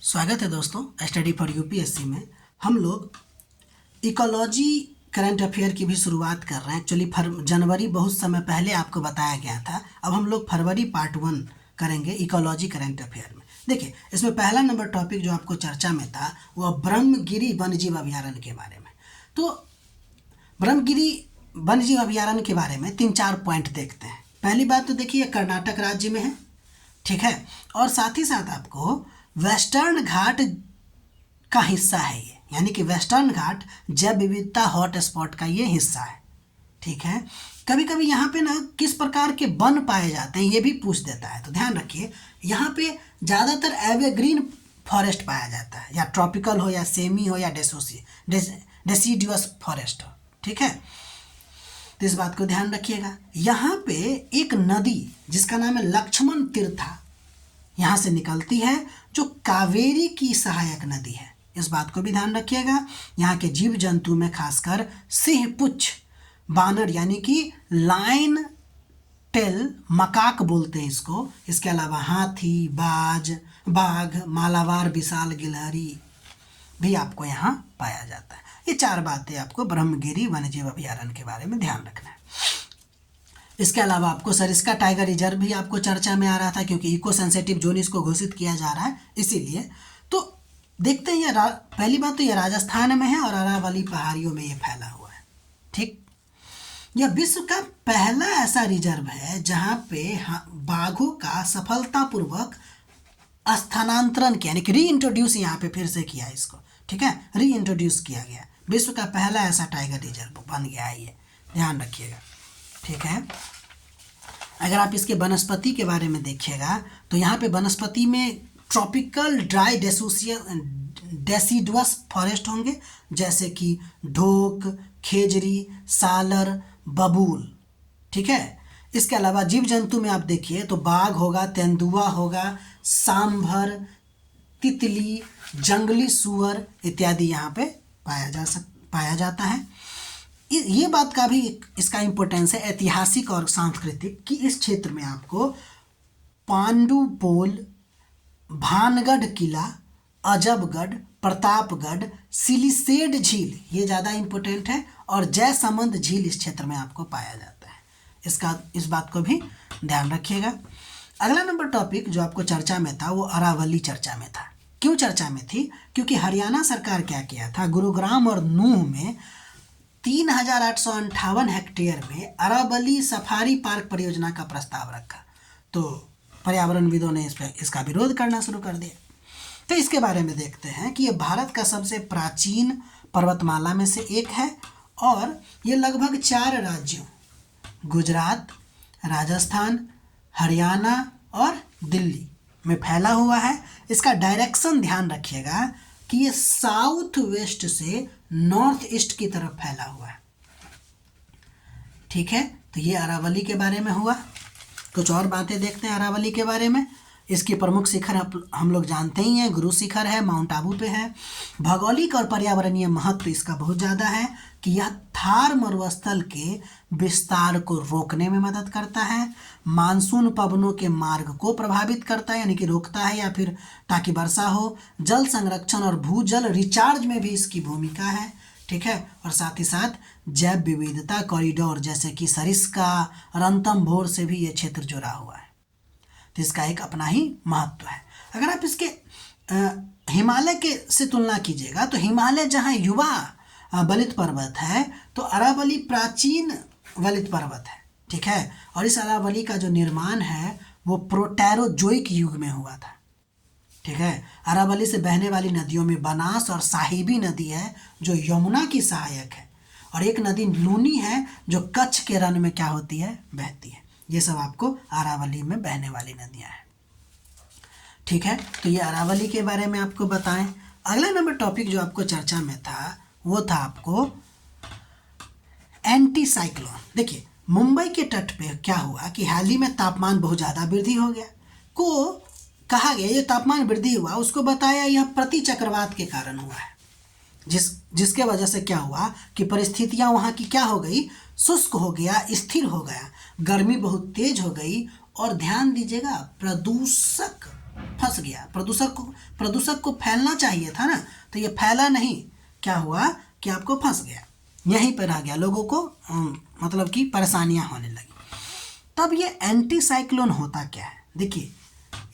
स्वागत है दोस्तों स्टडी फॉर यूपीएससी में। हम लोग इकोलॉजी करंट अफेयर की भी शुरुआत कर रहे हैं। एक्चुअली जनवरी बहुत समय पहले आपको बताया गया था। अब हम लोग फरवरी पार्ट 1 करेंगे इकोलॉजी करंट अफेयर में। देखिए, इसमें पहला नंबर टॉपिक जो आपको चर्चा में था वह ब्रह्मगिरी वन्यजीव अभयारण्य के बारे में। तो ब्रह्मगिरी वन्यजीव अभयारण्य के बारे में 3-4 पॉइंट देखते हैं। पहली बात तो देखिए, कर्नाटक राज्य में है, ठीक है, और साथ ही साथ आपको वेस्टर्न घाट का हिस्सा है ये, यानी कि वेस्टर्न घाट जैव विविधता हॉट स्पॉट का ये हिस्सा है, ठीक है। कभी कभी यहाँ पे ना किस प्रकार के वन पाए जाते हैं ये भी पूछ देता है, तो ध्यान रखिए यहाँ पे ज़्यादातर एवरग्रीन फॉरेस्ट पाया जाता है, या ट्रॉपिकल हो या सेमी हो या डेसिडुअस फॉरेस्ट हो, ठीक है। तो इस बात को ध्यान रखिएगा। यहाँ पे एक नदी जिसका नाम है लक्ष्मण तीर्था यहाँ से निकलती है, जो कावेरी की सहायक नदी है। इस बात को भी ध्यान रखिएगा। यहाँ के जीव जंतु में खासकर सिंह पुच्छ बानर यानी कि लाइन टेल मकाक बोलते हैं इसको। इसके अलावा हाथी, बाघ, मालाबार, विशाल गिलहरी भी आपको यहाँ पाया जाता है। ये 4 बातें आपको ब्रह्मगिरी वन्यजीव अभयारण्य के बारे में ध्यान रखना है। इसके अलावा आपको सरिस्का टाइगर रिजर्व भी आपको चर्चा में आ रहा था, क्योंकि इको सेंसिटिव जोन इसको घोषित किया जा रहा है, इसीलिए। तो देखते हैं, ये पहली बात तो ये राजस्थान में है और अरावली पहाड़ियों में ये फैला हुआ है, ठीक। यह विश्व का पहला ऐसा रिजर्व है जहाँ पे बाघों का सफलतापूर्वक स्थानांतरण किया, यानी कि री इंट्रोड्यूस यहाँ पे फिर से किया इसको, ठीक है, री इंट्रोड्यूस किया गया। विश्व का पहला ऐसा टाइगर रिजर्व बन गया है ये, ध्यान रखिएगा, ठीक है। अगर आप इसके वनस्पति के बारे में देखिएगा तो यहाँ पे वनस्पति में ट्रॉपिकल ड्राई डेसिडुअस फॉरेस्ट होंगे, जैसे कि ढोक, खेजरी, सालर, बबूल, ठीक है। इसके अलावा जीव जंतु में आप देखिए तो बाघ होगा, तेंदुआ होगा, सांभर, तितली, जंगली सुअर इत्यादि यहाँ पे पाया जाता है। ये बात का भी इसका इम्पोर्टेंस है ऐतिहासिक और सांस्कृतिक, कि इस क्षेत्र में आपको पांडुपोल, भानगढ़ किला, अजबगढ़, प्रतापगढ़, सिलिसेड झील ये ज़्यादा इम्पोर्टेंट है, और जयसमंद झील इस क्षेत्र में आपको पाया जाता है। इस बात को भी ध्यान रखिएगा। अगला नंबर टॉपिक जो आपको चर्चा में था वो अरावली चर्चा में था। क्यों चर्चा में थी? क्योंकि हरियाणा सरकार क्या किया था, गुरुग्राम और नूह में 3858 हेक्टेयर में अरावली सफारी पार्क परियोजना का प्रस्ताव रखा। तो पर्यावरणविदों ने इसका विरोध करना शुरू कर दिया। तो इसके बारे में देखते हैं कि ये भारत का सबसे प्राचीन पर्वतमाला में से एक है, और ये लगभग 4 राज्यों गुजरात, राजस्थान, हरियाणा और दिल्ली में फैला हुआ है। इसका डायरेक्शन ध्यान रखिएगा कि ये साउथ वेस्ट से नॉर्थ ईस्ट की तरफ फैला हुआ है, ठीक है। तो ये अरावली के बारे में हुआ। कुछ और बातें देखते हैं अरावली के बारे में। इसकी प्रमुख शिखर हम लोग जानते ही हैं, गुरु शिखर है, माउंट आबू पे है। भौगोलिक और पर्यावरणीय महत्व इसका बहुत ज़्यादा है कि यह थार मरुस्थल के विस्तार को रोकने में मदद करता है, मानसून पवनों के मार्ग को प्रभावित करता है, यानी कि रोकता है, या फिर ताकि वर्षा हो, जल संरक्षण और भूजल रिचार्ज में भी इसकी भूमिका है, ठीक है। और साथ ही साथ जैव विविधता कॉरिडोर जैसे कि सरिस्का, रणथंभौर से भी ये क्षेत्र जुड़ा हुआ है। तो इसका एक अपना ही महत्व है। अगर आप इसके हिमालय के से तुलना कीजिएगा तो हिमालय जहाँ युवा वलित पर्वत है, तो अरावली प्राचीन वलित पर्वत है, ठीक है। और इस अरावली का जो निर्माण है वो प्रोटेरोजोइक युग में हुआ था, ठीक है। अरावली से बहने वाली नदियों में बनास और साहिबी नदी है जो यमुना की सहायक है, और एक नदी लूनी है जो कच्छ के रण में क्या होती है, बहती है। ये सब आपको अरावली में बहने वाली नदियाँ हैं, ठीक है। तो ये अरावली के बारे में आपको बताएं। अगला नंबर टॉपिक जो आपको चर्चा में था वो था आपको एंटी साइक्लोन। देखिए, मुंबई के तट पे क्या हुआ कि हाल ही में तापमान बहुत ज़्यादा वृद्धि हो गया, को कहा गया ये तापमान वृद्धि हुआ, उसको बताया यह प्रति चक्रवात के कारण हुआ है, जिसके वजह से क्या हुआ कि परिस्थितियां वहाँ की क्या हो गई, शुष्क हो गया, स्थिर हो गया, गर्मी बहुत तेज हो गई, और ध्यान दीजिएगा प्रदूषक फंस गया। प्रदूषक को फैलना चाहिए था ना, तो ये फैला नहीं, क्या हुआ कि आपको फंस गया, यहीं पर रह गया, लोगों को मतलब कि परेशानियां होने लगी। तब ये एंटी साइक्लोन होता क्या है, देखिए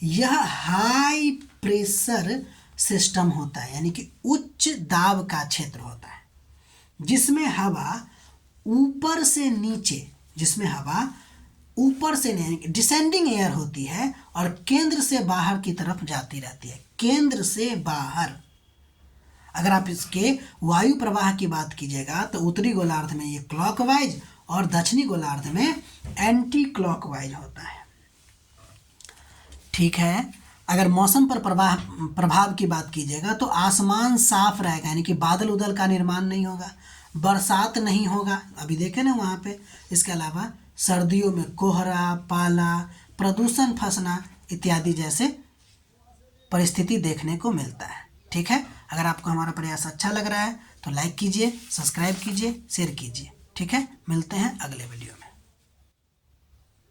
यह हाई प्रेशर सिस्टम होता है, यानी कि उच्च दाब का क्षेत्र होता है, जिसमें हवा ऊपर से नीचे, डिसेंडिंग एयर होती है और केंद्र से बाहर की तरफ जाती रहती है, केंद्र से बाहर। अगर आप इसके वायु प्रवाह की बात कीजिएगा तो उत्तरी गोलार्ध में ये क्लॉकवाइज और दक्षिणी गोलार्ध में एंटी क्लॉकवाइज होता है। ठीक है, अगर मौसम पर प्रभाव की बात कीजिएगा तो आसमान साफ रहेगा, यानी कि बादल उदल का निर्माण नहीं होगा, बरसात नहीं होगा, अभी देखें ना वहाँ पे। इसके अलावा सर्दियों में कोहरा, पाला, प्रदूषण फंसना इत्यादि जैसे परिस्थिति देखने को मिलता है। ठीक है, अगर आपको हमारा प्रयास अच्छा लग रहा है तो लाइक कीजिए, सब्सक्राइब कीजिए, शेयर कीजिए। ठीक है, मिलते हैं अगले वीडियो।